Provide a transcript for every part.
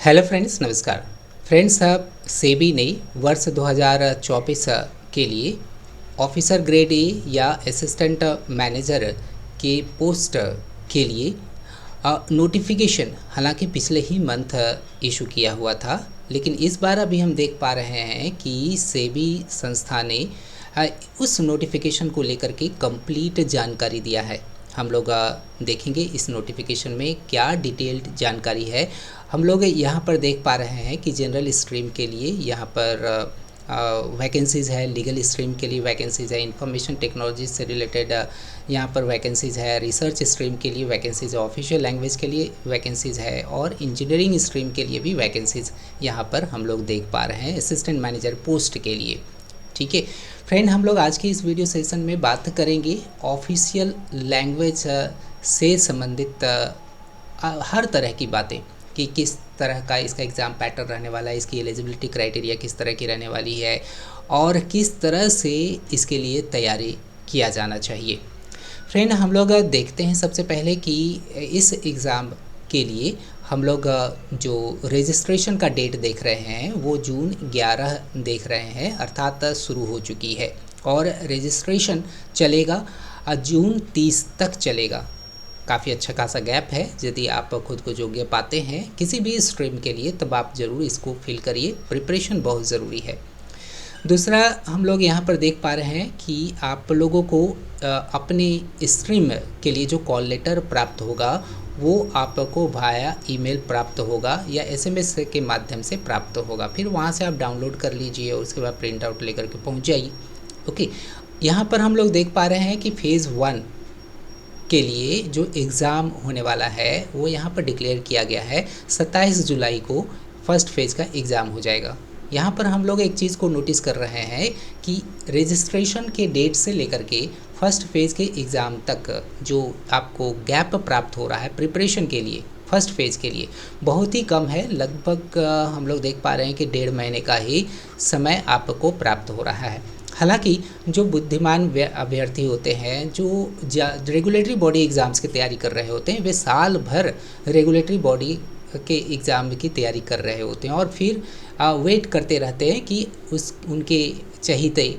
Hello friends, नमस्कार। Friends, SEBI ने वर्ष 2024 के लिए ऑफिसर ग्रेड ए या असिस्टेंट मैनेजर के पोस्ट के लिए नोटिफिकेशन हालांकि पिछले ही मंथ इशू किया हुआ था, लेकिन इस बार अभी हम देख पा रहे हैं कि सेबी संस्था ने उस नोटिफिकेशन को लेकर के कंप्लीट जानकारी दिया है। हम लोग देखेंगे इस नोटिफिकेशन में क्या डिटेल्ड जानकारी है। हम लोग यहाँ पर देख पा रहे हैं कि जनरल स्ट्रीम के लिए यहाँ पर वैकेंसीज़ है, लीगल स्ट्रीम के लिए वैकेंसीज़ है, इंफॉर्मेशन टेक्नोलॉजी से रिलेटेड यहाँ पर वैकेंसीज़ है, रिसर्च स्ट्रीम के लिए वैकेंसीज़ है, ऑफिशियल लैंग्वेज के लिए वैकेंसीज़ है और इंजीनियरिंग स्ट्रीम के लिए भी वैकेंसीज़ यहाँ पर हम लोग देख पा रहे हैं असिस्टेंट मैनेजर पोस्ट के लिए। ठीक है फ्रेंड, हम लोग आज के इस वीडियो सेशन में बात करेंगे ऑफिशियल लैंग्वेज से संबंधित हर तरह की बातें कि किस तरह का इसका एग्ज़ाम पैटर्न रहने वाला है, इसकी एलिजिबिलिटी क्राइटेरिया किस तरह की रहने वाली है और किस तरह से इसके लिए तैयारी किया जाना चाहिए। फ्रेंड, हम लोग देखते हैं सबसे पहले कि इस एग्ज़ाम के लिए हम लोग जो रजिस्ट्रेशन का डेट देख रहे हैं वो जून 11 देख रहे हैं, अर्थात शुरू हो चुकी है और रजिस्ट्रेशन चलेगा जून 30 तक चलेगा। काफ़ी अच्छा खासा गैप है। यदि आप खुद को योग्य पाते हैं किसी भी स्ट्रीम के लिए तब आप ज़रूर इसको फिल करिए, प्रिपरेशन बहुत ज़रूरी है। दूसरा, हम लोग यहाँ पर देख पा रहे हैं कि आप लोगों को अपने स्ट्रीम के लिए जो कॉल लेटर प्राप्त होगा वो आपको वाया ईमेल प्राप्त होगा या एसएमएस के माध्यम से प्राप्त होगा। फिर वहाँ से आप डाउनलोड कर लीजिए और उसके बाद प्रिंट आउट लेकर के पहुँच जाइए। ओके, यहाँ पर हम लोग देख पा रहे हैं कि फ़ेज़ 1 के लिए जो एग्ज़ाम होने वाला है वो यहाँ पर डिक्लेयर किया गया है। 27 जुलाई को फर्स्ट फेज़ का एग्ज़ाम हो जाएगा। यहाँ पर हम लोग एक चीज़ को नोटिस कर रहे हैं कि रजिस्ट्रेशन के डेट से लेकर के फर्स्ट फेज़ के एग्ज़ाम तक जो आपको गैप प्राप्त हो रहा है प्रिपरेशन के लिए, फर्स्ट फेज़ के लिए बहुत ही कम है। लगभग हम लोग देख पा रहे हैं कि 1.5 महीने का ही समय आपको प्राप्त हो रहा है। हालांकि जो बुद्धिमान अभ्यर्थी होते हैं जो रेगुलेटरी बॉडी एग्ज़ाम्स की तैयारी कर रहे होते हैं वे साल भर रेगुलेटरी बॉडी के एग्ज़ाम की तैयारी कर रहे होते हैं और फिर वेट करते रहते हैं कि उनके चहीते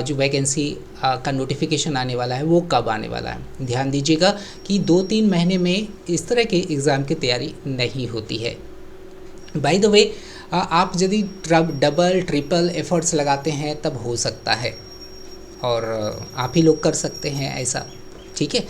जो वैकेंसी का नोटिफिकेशन आने वाला है वो कब आने वाला है। ध्यान दीजिएगा कि 2-3 महीने में इस तरह के एग्ज़ाम की तैयारी नहीं होती है। बाय द वे, आप यदि डबल ट्रिपल एफर्ट्स लगाते हैं तब हो सकता है और आप ही लोग कर सकते हैं ऐसा। ठीक है,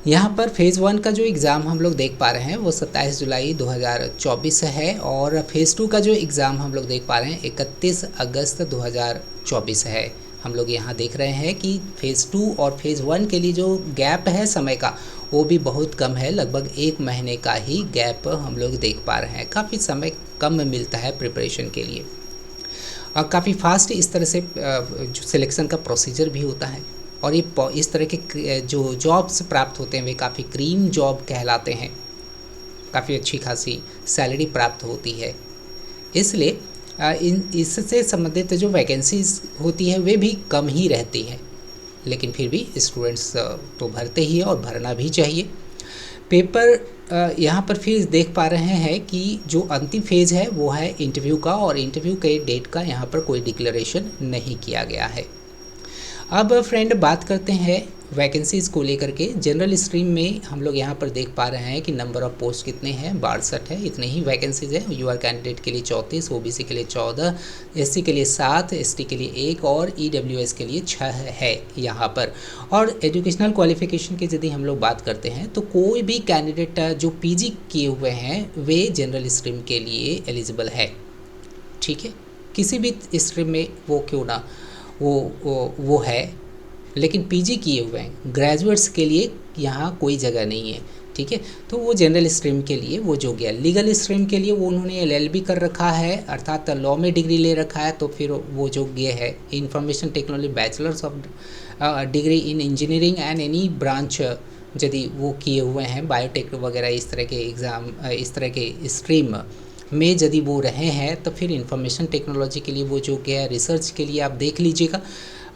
यहाँ पर फ़ेज़ 1 का जो एग्ज़ाम हम लोग देख पा रहे हैं वो 27 जुलाई 2024 है और फ़ेज़ 2 का जो एग्ज़ाम हम लोग देख पा रहे हैं 31 अगस्त 2024 है। हम लोग यहाँ देख रहे हैं कि फ़ेज़ 2 और फ़ेज़ 1 के लिए जो गैप है समय का वो भी बहुत कम है। लगभग 1 महीने का ही गैप हम लोग देख पा रहे हैं। काफ़ी समय कम मिलता है प्रिपरेशन के लिए और काफ़ी फास्ट इस तरह से जो सिलेक्शन का प्रोसीजर भी होता है और ये इस तरह के जो जॉब्स प्राप्त होते हैं वे काफ़ी क्रीम जॉब कहलाते हैं। काफ़ी अच्छी खासी सैलरी प्राप्त होती है, इसलिए इससे संबंधित जो वैकेंसीज़ होती है वे भी कम ही रहती हैं, लेकिन फिर भी स्टूडेंट्स तो भरते ही हैं और भरना भी चाहिए। पेपर यहाँ पर फिर देख पा रहे हैं कि जो अंतिम फेज़ है वो है इंटरव्यू का और इंटरव्यू के डेट का यहाँ पर कोई डिक्लेरेशन नहीं किया गया है। अब फ्रेंड, बात करते हैं वैकेंसीज़ को लेकर के। जनरल स्ट्रीम में हम लोग यहाँ पर देख पा रहे हैं कि नंबर ऑफ़ पोस्ट कितने हैं, 62 है। इतने ही वैकेंसीज़ हैं। यूआर कैंडिडेट के लिए 34, ओबीसी के लिए 14, एससी के लिए 7, एसटी के लिए 1 और ईडब्ल्यूएस के लिए 6 है यहाँ पर। और एजुकेशनल क्वालिफिकेशन की यदि हम लोग बात करते हैं तो कोई भी कैंडिडेट जो पीजी किए हुए हैं वे जनरल स्ट्रीम के लिए एलिजिबल है। ठीक है, किसी भी स्ट्रीम में वो क्यों ना वो है, लेकिन पीजी किए हुए हैं ग्रेजुएट्स के लिए यहाँ कोई जगह नहीं है। ठीक है, तो वो जनरल स्ट्रीम के लिए वो जो गया। लीगल स्ट्रीम के लिए वो उन्होंने एलएलबी कर रखा है, अर्थात लॉ में डिग्री ले रखा है, तो फिर वो जो गया है information technology bachelors of degree in engineering and any branch यदि वो किए हुए हैं, बायोटेक वगैरह इस तरह के एग्ज़ाम, इस तरह के स्ट्रीम में यदि वो रहे हैं तो फिर इंफॉर्मेशन टेक्नोलॉजी के लिए वो जो गया रिसर्च के लिए आप देख लीजिएगा।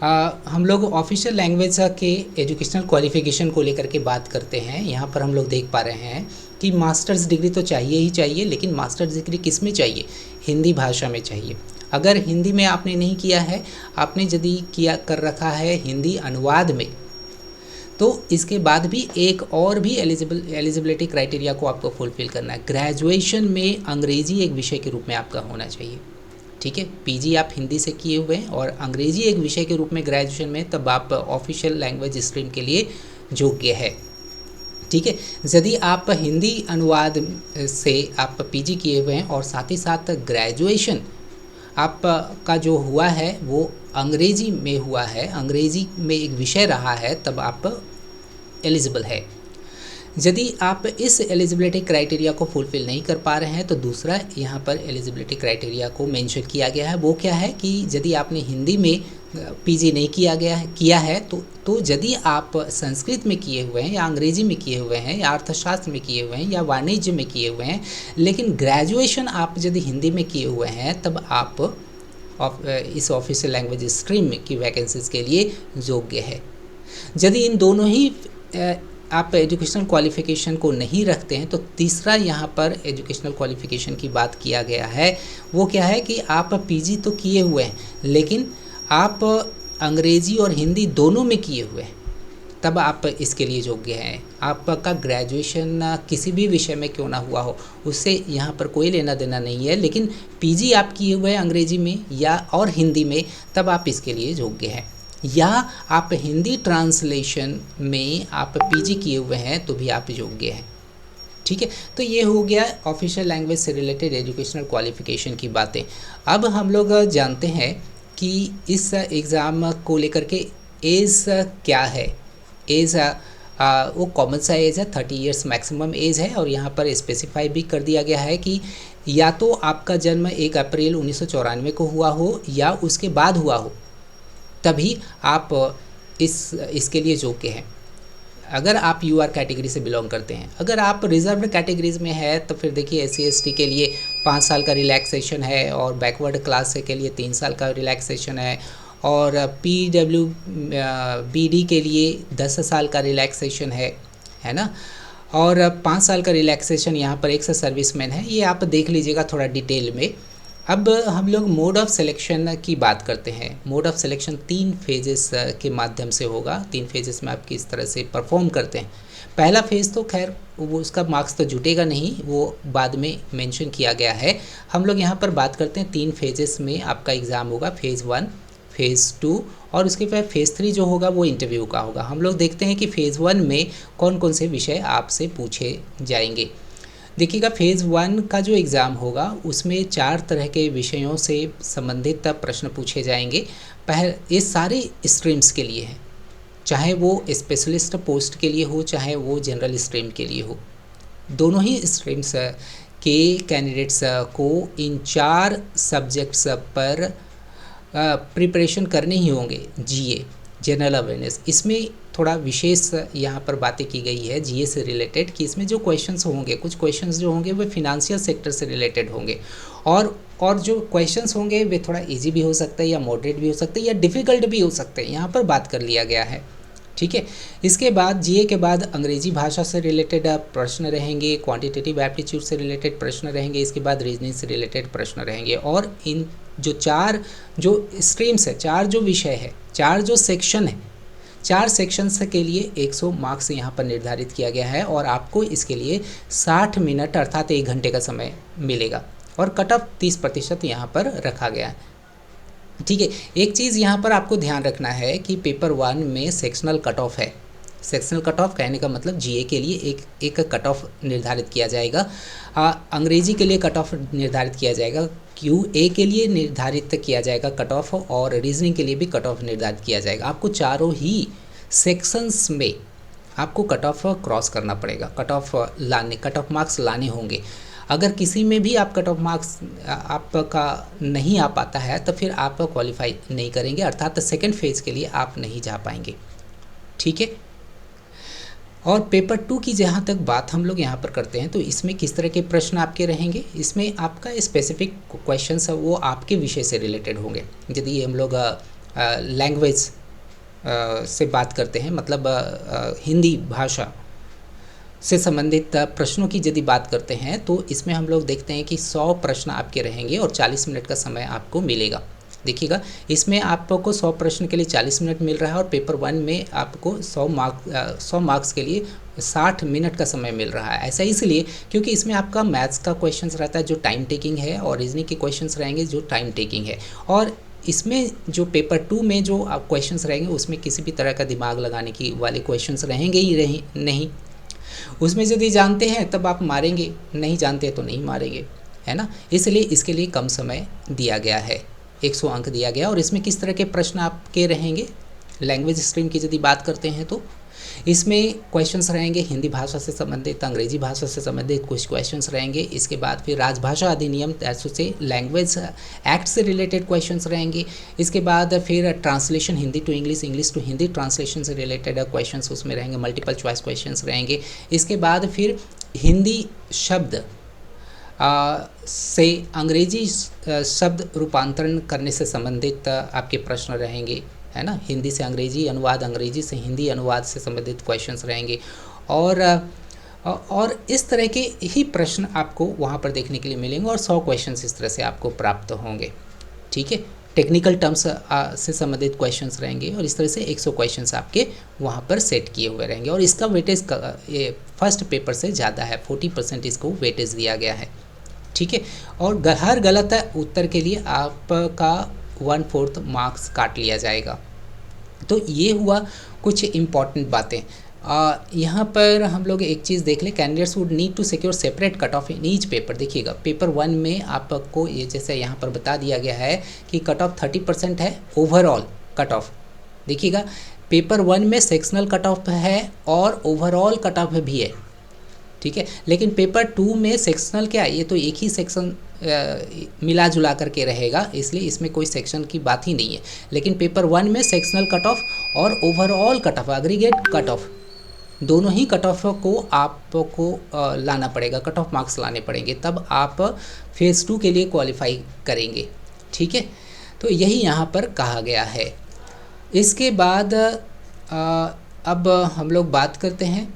हम लोग ऑफिशियल लैंग्वेज के एजुकेशनल क्वालिफ़िकेशन को लेकर के बात करते हैं। यहाँ पर हम लोग देख पा रहे हैं कि मास्टर्स डिग्री तो चाहिए ही चाहिए, लेकिन मास्टर्स डिग्री किस में चाहिए? हिंदी भाषा में चाहिए। अगर हिंदी में आपने नहीं किया है, आपने यदि किया कर रखा है हिंदी अनुवाद में, तो इसके बाद भी एक और भी एलिजिबिलिटी क्राइटेरिया को आपको फुलफिल करना है। ग्रेजुएशन में अंग्रेजी एक विषय के रूप में आपका होना चाहिए। ठीक है, पीजी आप हिंदी से किए हुए हैं और अंग्रेजी एक विषय के रूप में ग्रेजुएशन में, तब आप ऑफिशियल लैंग्वेज स्ट्रीम के लिए योग्य है। ठीक है, यदि आप हिंदी अनुवाद से आप पीजी किए हुए हैं और साथ ही साथ ग्रेजुएशन आपका जो हुआ है वो अंग्रेजी में हुआ है, अंग्रेजी में एक विषय रहा है, तब आप एलिजिबल है। यदि आप इस एलिजिबिलिटी क्राइटेरिया को फुलफ़िल नहीं कर पा रहे हैं, तो दूसरा यहाँ पर एलिजिबिलिटी क्राइटेरिया को मेंशन किया गया है। वो क्या है कि यदि आपने हिंदी में पीजी नहीं किया है तो यदि आप संस्कृत में किए हुए हैं या अंग्रेजी में किए हुए हैं या अर्थशास्त्र में किए हुए हैं या वाणिज्य में किए हुए हैं, लेकिन ग्रेजुएशन आप यदि हिंदी में किए हुए हैं, तब आप इस ऑफिशियल लैंग्वेज स्ट्रीम की वैकेंसीज़ के लिए योग्य है। यदि इन दोनों ही आप एजुकेशनल क्वालिफ़िकेशन को नहीं रखते हैं, तो तीसरा यहाँ पर एजुकेशनल क्वालिफ़िकेशन की बात किया गया है। वो क्या है कि आप पीजी तो किए हुए हैं, लेकिन आप अंग्रेजी और हिंदी दोनों में किए हुए हैं, तब आप इसके लिए योग्य हैं। आपका ग्रेजुएशन किसी भी विषय में क्यों ना हुआ हो, उससे यहाँ पर कोई लेना देना नहीं है, लेकिन पीजी आप किए हुए हैं अंग्रेजी में या और हिंदी में, तब आप इसके लिए योग्य हैं। या आप हिंदी ट्रांसलेशन में आप पीजी किए हुए हैं तो भी आप योग्य हैं। ठीक है, तो ये हो गया ऑफिशियल लैंग्वेज से रिलेटेड एजुकेशनल क्वालिफ़िकेशन की बातें। अब हम लोग जानते हैं कि इस एग्ज़ाम को लेकर के एज क्या है। एज वो कॉमन सा एज है, 30 इयर्स मैक्सिमम एज है, और यहाँ पर स्पेसिफाई भी कर दिया गया है कि या तो आपका जन्म 1 अप्रैल 1994 को हुआ हो या उसके बाद हुआ हो, तभी आप इसके लिए योग्य हैं। अगर आप यूआर कैटेगरी से बिलोंग करते हैं, अगर आप रिजर्व्ड कैटेगरीज में है तो फिर देखिए SC/ST के लिए 5 साल का रिलैक्सेशन है, और बैकवर्ड क्लास के लिए 3 साल का रिलैक्सेशन है, और PWBD के लिए 10 साल का रिलैक्सेशन है ना, और 5 साल का रिलैक्सेशन यहाँ पर एक्स सर्विसमैन है। ये आप देख लीजिएगा थोड़ा डिटेल में। अब हम लोग मोड ऑफ सिलेक्शन की बात करते हैं। मोड ऑफ सिलेक्शन 3 फेजेस के माध्यम से होगा। 3 फेजेस में आप किस तरह से परफॉर्म करते हैं। पहला फेज़ तो खैर वो उसका मार्क्स तो जुटेगा नहीं, वो बाद में मेंशन किया गया है। हम लोग यहाँ पर बात करते हैं 3 फेजेस में आपका एग्ज़ाम होगा। फेज़ 1, फेज़ 2 और उसके बाद फेज़ 3 जो होगा वो इंटरव्यू का होगा। हम लोग देखते हैं कि फेज़ 1 में कौन कौन से विषय आपसे पूछे जाएंगे। देखिएगा, फेज़ 1 का जो एग्ज़ाम होगा उसमें 4 तरह के विषयों से संबंधित प्रश्न पूछे जाएंगे। ये सारे स्ट्रीम्स के लिए हैं, चाहे वो स्पेशलिस्ट पोस्ट के लिए हो, चाहे वो जनरल स्ट्रीम के लिए हो। दोनों ही स्ट्रीम्स के कैंडिडेट्स को इन 4 सब्जेक्ट्स पर प्रिपरेशन करने ही होंगे। जीए, जनरल अवेयरनेस, इसमें थोड़ा विशेष यहाँ पर बातें की गई है जीए से रिलेटेड, कि इसमें जो क्वेश्चंस होंगे, कुछ क्वेश्चंस जो होंगे वो फिनेंशियल सेक्टर से रिलेटेड होंगे, और जो क्वेश्चंस होंगे वे थोड़ा इजी भी हो सकता है या मॉडरेट भी हो सकते हैं या डिफ़िकल्ट भी हो सकते हैं, यहाँ पर बात कर लिया गया है। ठीक है, इसके बाद जीए के बाद अंग्रेजी भाषा से रिलेटेड प्रश्न रहेंगे, क्वांटिटेटिव एप्टीट्यूड से रिलेटेड प्रश्न रहेंगे, इसके बाद रीजनिंग से रिलेटेड प्रश्न रहेंगे। और इन जो 4 जो स्ट्रीम्स है, 4 जो विषय है, 4 जो सेक्शन है, 4 सेक्शंस के लिए 100 मार्क्स यहाँ पर निर्धारित किया गया है, और आपको इसके लिए 60 मिनट अर्थात 1 घंटे का समय मिलेगा, और कट ऑफ 30% यहाँ पर रखा गया है। ठीक है, एक चीज़ यहाँ पर आपको ध्यान रखना है कि पेपर 1 में सेक्शनल कट ऑफ है। सेक्शनल कट ऑफ कहने का मतलब जीए के लिए एक कट ऑफ निर्धारित किया जाएगा, अंग्रेजी के लिए कट ऑफ निर्धारित किया जाएगा, QA के लिए निर्धारित किया जाएगा कट ऑफ, और रीजनिंग के लिए भी कट ऑफ निर्धारित किया जाएगा। आपको चारों ही सेक्शंस में आपको कट ऑफ क्रॉस करना पड़ेगा, कट ऑफ मार्क्स लाने होंगे। अगर किसी में भी आप कट ऑफ मार्क्स आपका नहीं आ पाता है तो फिर आप क्वालिफाई नहीं करेंगे, अर्थात सेकेंड फेज़ के लिए आप नहीं जा पाएंगे। ठीक है, और पेपर 2 की जहाँ तक बात हम लोग यहाँ पर करते हैं, तो इसमें किस तरह के प्रश्न आपके रहेंगे। इसमें आपका स्पेसिफिक क्वेश्चंस है वो आपके विषय से रिलेटेड होंगे। यदि हम लोग लैंग्वेज से बात करते हैं, मतलब हिंदी भाषा, से संबंधित प्रश्नों की यदि बात करते हैं तो इसमें हम लोग देखते हैं कि 100 प्रश्न आपके रहेंगे और 40 मिनट का समय आपको मिलेगा। देखिएगा, इसमें आपको 100 प्रश्न के लिए 40 मिनट मिल रहा है और पेपर 1 में आपको 100 मार्क्स के लिए 60 मिनट का समय मिल रहा है। ऐसा इसलिए क्योंकि इसमें आपका मैथ्स का क्वेश्चंस रहता है जो टाइम टेकिंग है और रीजनिंग के क्वेश्चंस रहेंगे जो टाइम टेकिंग है। और इसमें जो पेपर 2 में जो आप क्वेश्चंस रहेंगे उसमें किसी भी तरह का दिमाग लगाने की वाले क्वेश्चंस रहेंगे ही नहीं। उसमें यदि जानते हैं तब आप मारेंगे, नहीं जानते तो नहीं मारेंगे, है ना। इसलिए इसके लिए कम समय दिया गया है, 100 अंक दिया गया। और इसमें किस तरह के प्रश्न आपके रहेंगे, लैंग्वेज स्ट्रीम की यदि बात करते हैं तो इसमें क्वेश्चंस रहेंगे हिंदी भाषा से संबंधित, अंग्रेजी भाषा से संबंधित कुछ क्वेश्चंस रहेंगे। इसके बाद फिर राजभाषा अधिनियम से लैंग्वेज एक्ट से रिलेटेड क्वेश्चंस रहेंगे। इसके बाद फिर translation Hindi to English, English to Hindi translation से रिलेटेड क्वेश्चंस उसमें रहेंगे, मल्टीपल चॉइस क्वेश्चंस रहेंगे। इसके बाद फिर हिंदी शब्द से अंग्रेजी शब्द रूपांतरण करने से संबंधित आपके प्रश्न रहेंगे, है ना। हिंदी से अंग्रेजी अनुवाद, अंग्रेजी से हिंदी अनुवाद से संबंधित क्वेश्चंस रहेंगे। और इस तरह के ही प्रश्न आपको वहाँ पर देखने के लिए मिलेंगे और 100 क्वेश्चंस इस तरह से आपको प्राप्त होंगे, ठीक है। टेक्निकल टर्म्स से संबंधित क्वेश्चंस रहेंगे और इस तरह से 100 क्वेश्चंस आपके वहाँ पर सेट किए हुए रहेंगे। और इसका वेटेज ये फर्स्ट पेपर से ज़्यादा है, 40% इसको वेटेज दिया गया है, ठीक है। और हर गलत उत्तर के लिए आपका 1/4 मार्क्स काट लिया जाएगा। तो ये हुआ कुछ इम्पॉर्टेंट बातें। यहाँ पर हम लोग एक चीज़ देख लें, candidates would need to secure separate cut off in each paper. देखिएगा, पेपर 1 में आपको ये जैसे यहाँ पर बता दिया गया है कि कट ऑफ 30% है ओवरऑल कट ऑफ। देखिएगा, पेपर 1 में सेक्शनल कट ऑफ है और ओवरऑल कट ऑफ भी है, ठीक है। लेकिन पेपर 2 में सेक्शनल क्या है, ये तो एक ही सेक्शन मिला जुला करके रहेगा, इसलिए इसमें कोई सेक्शन की बात ही नहीं है। लेकिन पेपर 1 में सेक्शनल कट ऑफ और overall cut off, aggregate cut off, दोनों ही कट ऑफ को आपको लाना पड़ेगा, कट ऑफ मार्क्स लाने पड़ेंगे, तब आप फेज़ 2 के लिए क्वालिफाई करेंगे, ठीक है। तो यही यहाँ पर कहा गया है। इसके बाद अब हम लोग बात करते हैं,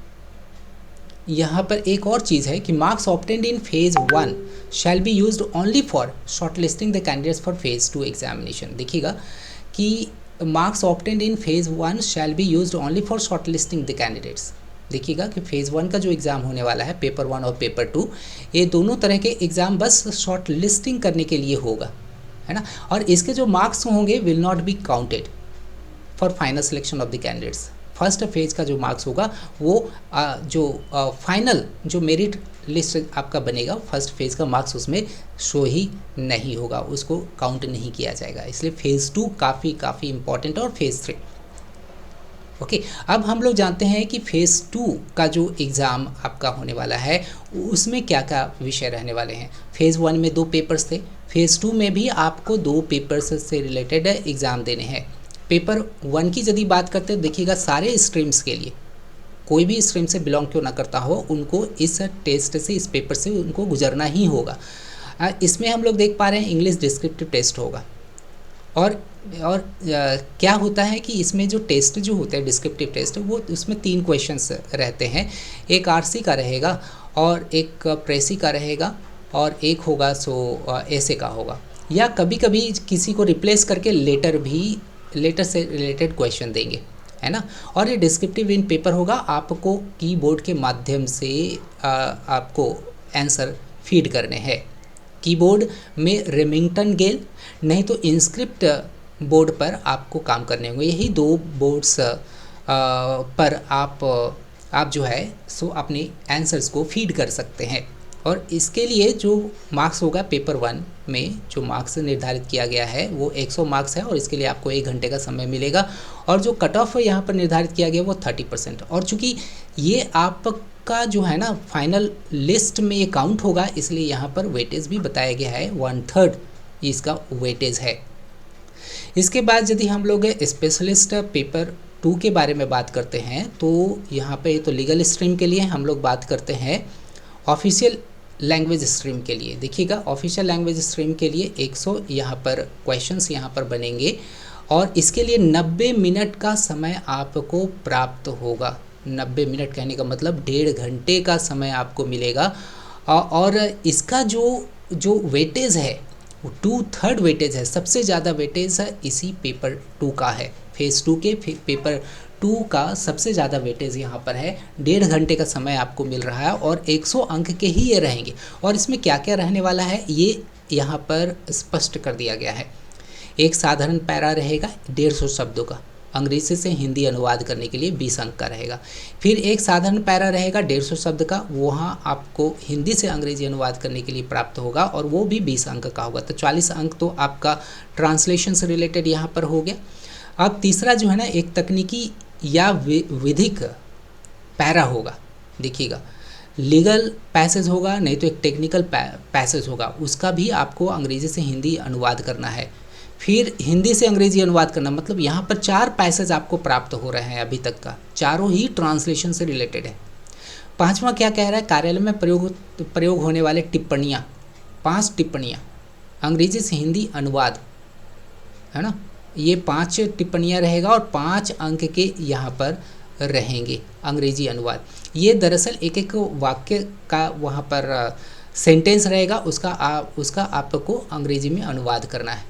यहाँ पर एक और चीज़ है कि marks obtained in phase 1 shall be used only for short listing the candidates for phase 2 examination. देखिएगा कि marks obtained in phase 1 shall be used only for short listing the candidates. देखिएगा कि फेज़ 1 का जो एग्ज़ाम होने वाला है, paper 1 और पेपर 2, ये दोनों तरह के एग्ज़ाम बस शॉर्ट लिस्टिंग करने के लिए होगा, है ना। और इसके जो मार्क्स होंगे will not be counted for final selection of the candidates. First phase का जो मार्क्स होगा वो जो फाइनल जो मेरिट लिस्ट आपका बनेगा, फर्स्ट फेज़ का मार्क्स उसमें शो ही नहीं होगा, उसको काउंट नहीं किया जाएगा। इसलिए फेज़ 2 काफ़ी इम्पॉर्टेंट और फेज़ 3। ओके, अब हम लोग जानते हैं कि फेज़ 2 का जो एग्ज़ाम आपका होने वाला है उसमें क्या क्या विषय रहने वाले हैं। फेज़ 1 में 2 पेपर्स थे, फेज़ 2 में भी आपको 2 पेपर्स से रिलेटेड एग्ज़ाम देने हैं। पेपर 1 की यदि बात करते हैं, देखिएगा सारे स्ट्रीम्स के लिए, कोई भी स्ट्रीम से बिलोंग क्यों ना करता हो, उनको इस टेस्ट से, इस पेपर से उनको गुजरना ही होगा। इसमें हम लोग देख पा रहे हैं इंग्लिश डिस्क्रिप्टिव टेस्ट होगा। और क्या होता है कि इसमें जो टेस्ट जो होते हैं डिस्क्रिप्टिव टेस्ट, वो उसमें 3 क्वेश्चंस रहते हैं, एक आरसी का रहेगा और एक प्रेसी का रहेगा और एक होगा ऐसे का होगा, या कभी कभी किसी को रिप्लेस करके लेटर से रिलेटेड क्वेश्चन देंगे, है ना। और ये डिस्क्रिप्टिव इन पेपर होगा, आपको कीबोर्ड के माध्यम से आपको आंसर फीड करने हैं। कीबोर्ड में रेमिंगटन गेल नहीं तो इंस्क्रिप्ट बोर्ड पर आपको काम करने होंगे। यही 2 बोर्ड्स पर आप जो है सो अपने आंसर्स को फीड कर सकते हैं। और इसके लिए जो मार्क्स होगा पेपर 1 में जो मार्क्स निर्धारित किया गया है वो 100 मार्क्स है और इसके लिए आपको 1 घंटे का समय मिलेगा। और जो कट ऑफ यहाँ पर निर्धारित किया गया वो 30%। और चूँकि ये आपका जो है ना फाइनल लिस्ट में ये काउंट होगा, इसलिए यहाँ पर वेटेज भी बताया गया है, 1/3 इसका वेटेज है। इसके बाद यदि हम लोग स्पेशलिस्ट पेपर 2 के बारे में बात करते हैं तो यहाँ पे तो लीगल स्ट्रीम के लिए हम लोग बात करते हैं। ऑफिशियल लैंग्वेज स्ट्रीम के लिए देखिएगा, ऑफिशियल लैंग्वेज स्ट्रीम के लिए 100 यहाँ पर क्वेश्चंस यहाँ पर बनेंगे और इसके लिए 90 मिनट का समय आपको प्राप्त होगा। 90 मिनट कहने का मतलब 1.5 घंटे का समय आपको मिलेगा। और इसका जो वेटेज है वो 2/3 वेटेज है, सबसे ज़्यादा वेटेज है इसी पेपर 2 का है। फेज़ 2 के पेपर 2 का सबसे ज़्यादा वेटेज यहाँ पर है। 1.5 घंटे का समय आपको मिल रहा है और 100 अंक के ही ये रहेंगे। और इसमें क्या क्या रहने वाला है ये यहाँ पर स्पष्ट कर दिया गया है। एक साधारण पैरा रहेगा 150 शब्दों का, अंग्रेजी से हिंदी अनुवाद करने के लिए 20 अंक का रहेगा। फिर एक साधारण पैरा रहेगा 150 शब्द का, वहाँ आपको हिंदी से अंग्रेजी अनुवाद करने के लिए प्राप्त होगा और वो भी 20 अंक का होगा। तो 40 अंक तो आपका ट्रांसलेशन से रिलेटेड यहाँ पर हो गया। अब तीसरा जो है ना, एक तकनीकी या विधिक पैरा होगा। देखिएगा, लीगल पैसेज होगा, नहीं तो एक टेक्निकल पैसेज होगा, उसका भी आपको अंग्रेजी से हिंदी अनुवाद करना है। फिर हिंदी से अंग्रेजी अनुवाद करना, मतलब यहाँ पर 4 पैसेज आपको प्राप्त हो रहे हैं अभी तक का, चारों ही ट्रांसलेशन से रिलेटेड है। पांचवा क्या कह रहा है, कार्यालय में प्रयोग होने वाले टिप्पणियाँ, 5 टिप्पणियाँ अंग्रेजी से हिंदी अनुवाद, है ना, ये 5 टिप्पणियाँ रहेगा और 5 अंक के यहाँ पर रहेंगे अंग्रेजी अनुवाद। ये दरअसल एक एक वाक्य का वहाँ पर सेंटेंस रहेगा, उसका आपको अंग्रेजी में अनुवाद करना है।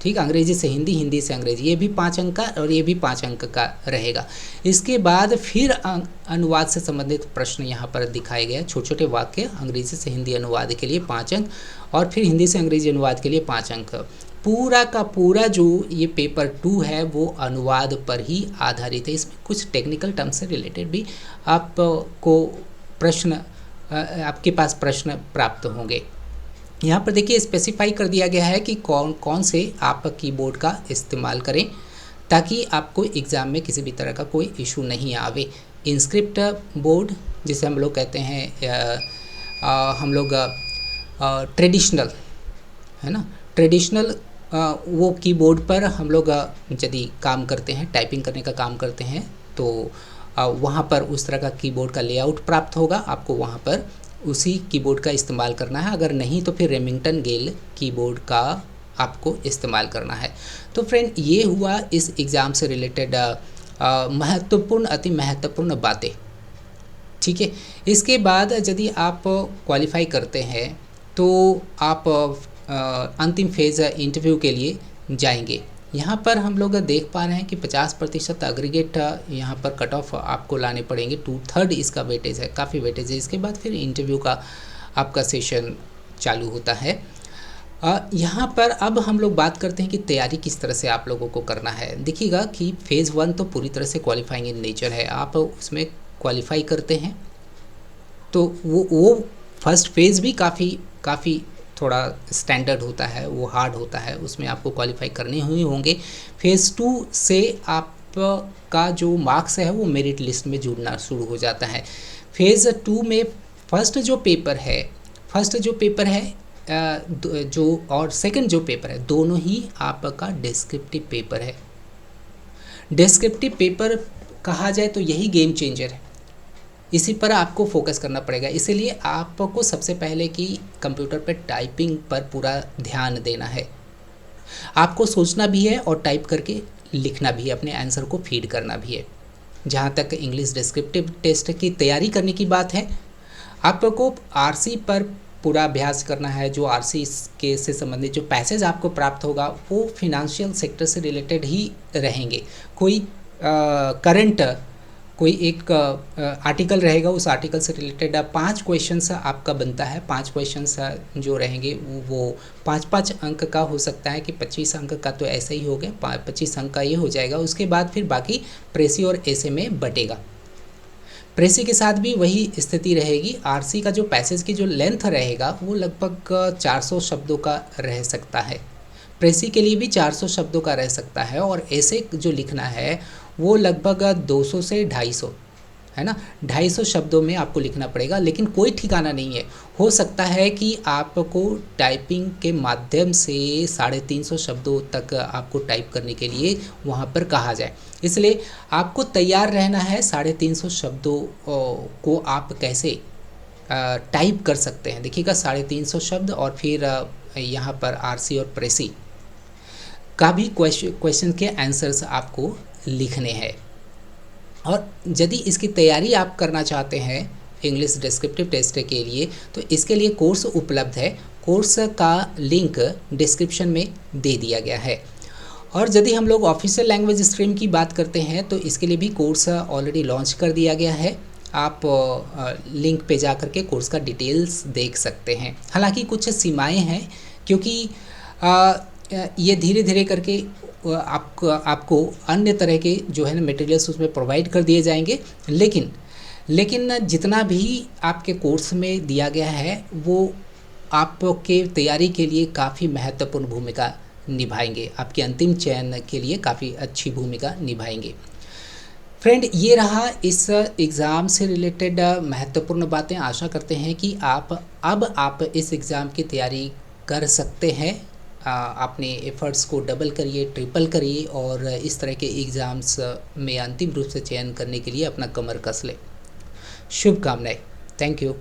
ठीक, अंग्रेजी से हिंदी, हिंदी से अंग्रेजी, ये भी 5 अंक का और ये भी 5 अंक का रहेगा। इसके बाद फिर अनुवाद से संबंधित प्रश्न यहाँ पर दिखाए गए, छोटे छोटे वाक्य अंग्रेजी से हिंदी अनुवाद के लिए 5 अंक और फिर हिंदी से अंग्रेजी अनुवाद के लिए 5 अंक। पूरा का पूरा जो ये पेपर 2 है वो अनुवाद पर ही आधारित है। इसमें कुछ टेक्निकल टर्म से रिलेटेड भी आपको प्रश्न, आपके पास प्रश्न प्राप्त होंगे। यहाँ पर देखिए स्पेसिफाई कर दिया गया है कि कौन कौन से आप कीबोर्ड का इस्तेमाल करें ताकि आपको एग्ज़ाम में किसी भी तरह का कोई इशू नहीं आवे। इंस्क्रिप्ट बोर्ड, जिसे हम लोग कहते हैं, हम लोग ट्रेडिशनल, है ना, ट्रेडिशनल वो कीबोर्ड पर हम लोग यदि काम करते हैं, टाइपिंग करने का काम करते हैं, तो वहाँ पर उस तरह का कीबोर्ड का लेआउट प्राप्त होगा, आपको वहाँ पर उसी कीबोर्ड का इस्तेमाल करना है। अगर नहीं तो फिर रेमिंगटन गेल कीबोर्ड का आपको इस्तेमाल करना है। तो फ्रेंड, ये हुआ इस एग्ज़ाम से रिलेटेड महत्वपूर्ण, अति महत्वपूर्ण बातें। ठीक है, इसके बाद यदि आप क्वालिफाई करते हैं तो आप अंतिम फेज़ इंटरव्यू के लिए जाएंगे। यहाँ पर हम लोग देख पा रहे हैं कि 50% एग्रीगेट यहाँ पर कट ऑफ आपको लाने पड़ेंगे, 2/3 इसका वेटेज है, काफ़ी वेटेज है। इसके बाद फिर इंटरव्यू का आपका सेशन चालू होता है। यहाँ पर अब हम लोग बात करते हैं कि तैयारी किस तरह से आप लोगों को करना है। देखिएगा कि फेज़ 1 तो पूरी तरह से क्वालिफाइंग इन नेचर है, आप उसमें क्वालिफाई करते हैं तो वो फर्स्ट फेज़ भी काफ़ी थोड़ा स्टैंडर्ड होता है, वो हार्ड होता है, उसमें आपको क्वालिफाई करने ही होंगे। फेज़ 2 से आपका जो मार्क्स है वो मेरिट लिस्ट में जुड़ना शुरू हो जाता है। फेज़ 2 में फर्स्ट जो पेपर है जो और सेकंड जो पेपर है, दोनों ही आपका डिस्क्रिप्टिव पेपर है। डिस्क्रिप्टिव पेपर कहा जाए तो यही गेम चेंजर है, इसी पर आपको फोकस करना पड़ेगा। इसीलिए आपको सबसे पहले कि कंप्यूटर पर टाइपिंग पर पूरा ध्यान देना है, आपको सोचना भी है और टाइप करके लिखना भी है, अपने आंसर को फीड करना भी है। जहाँ तक इंग्लिश डिस्क्रिप्टिव टेस्ट की तैयारी करने की बात है, आपको आरसी पर पूरा अभ्यास करना है। जो आरसी के से संबंधित जो पैसेज आपको प्राप्त होगा वो फिनेंशियल सेक्टर से रिलेटेड ही रहेंगे। कोई करंट कोई एक आर्टिकल रहेगा, उस आर्टिकल से रिलेटेड 5 क्वेश्चंस आपका बनता है। 5 क्वेश्चंस जो रहेंगे वो 5-5 अंक का हो सकता है कि 25 अंक का तो ऐसे ही हो गया, 25 अंक का ये हो जाएगा। उसके बाद फिर बाकी प्रेसी और ऐसे में बटेगा। प्रेसी के साथ भी वही स्थिति रहेगी। आरसी का जो पैसेज की जो लेंथ रहेगा वो लगभग 400 शब्दों का रह सकता है, प्रेसी के लिए भी 400 शब्दों का रह सकता है, और ऐसे जो लिखना है वो लगभग 200 से 250, है ना, 250 शब्दों में आपको लिखना पड़ेगा। लेकिन कोई ठिकाना नहीं है, हो सकता है कि आपको टाइपिंग के माध्यम से 350 शब्दों तक आपको टाइप करने के लिए वहाँ पर कहा जाए। इसलिए आपको तैयार रहना है 350 शब्दों को आप कैसे टाइप कर सकते हैं। देखिएगा 350 शब्द और फिर यहाँ पर आरसी और प्रेसी का भी क्वेश्चन के आंसर्स आपको लिखने हैं। और यदि इसकी तैयारी आप करना चाहते हैं इंग्लिश डिस्क्रिप्टिव टेस्ट के लिए, तो इसके लिए कोर्स उपलब्ध है। कोर्स का लिंक डिस्क्रिप्शन में दे दिया गया है। और यदि हम लोग ऑफिशियल लैंग्वेज स्ट्रीम की बात करते हैं तो इसके लिए भी कोर्स ऑलरेडी लॉन्च कर दिया गया है। आप लिंक पे जा करके कोर्स का डिटेल्स देख सकते हैं। हालांकि कुछ सीमाएं हैं, क्योंकि ये धीरे धीरे करके आपको अन्य तरह के जो है ना मटेरियल्स उसमें प्रोवाइड कर दिए जाएंगे। लेकिन जितना भी आपके कोर्स में दिया गया है वो आपके तैयारी के लिए काफ़ी महत्वपूर्ण भूमिका निभाएंगे, आपके अंतिम चयन के लिए काफ़ी अच्छी भूमिका निभाएंगे। फ्रेंड, ये रहा इस एग्ज़ाम से रिलेटेड महत्वपूर्ण बातें। आशा करते हैं कि आप इस एग्ज़ाम की तैयारी कर सकते हैं। अपने एफ़र्ट्स को डबल करिए, ट्रिपल करिए और इस तरह के एग्ज़ाम्स में अंतिम रूप से चयन करने के लिए अपना कमर कस लें। शुभकामनाएं। Thank you.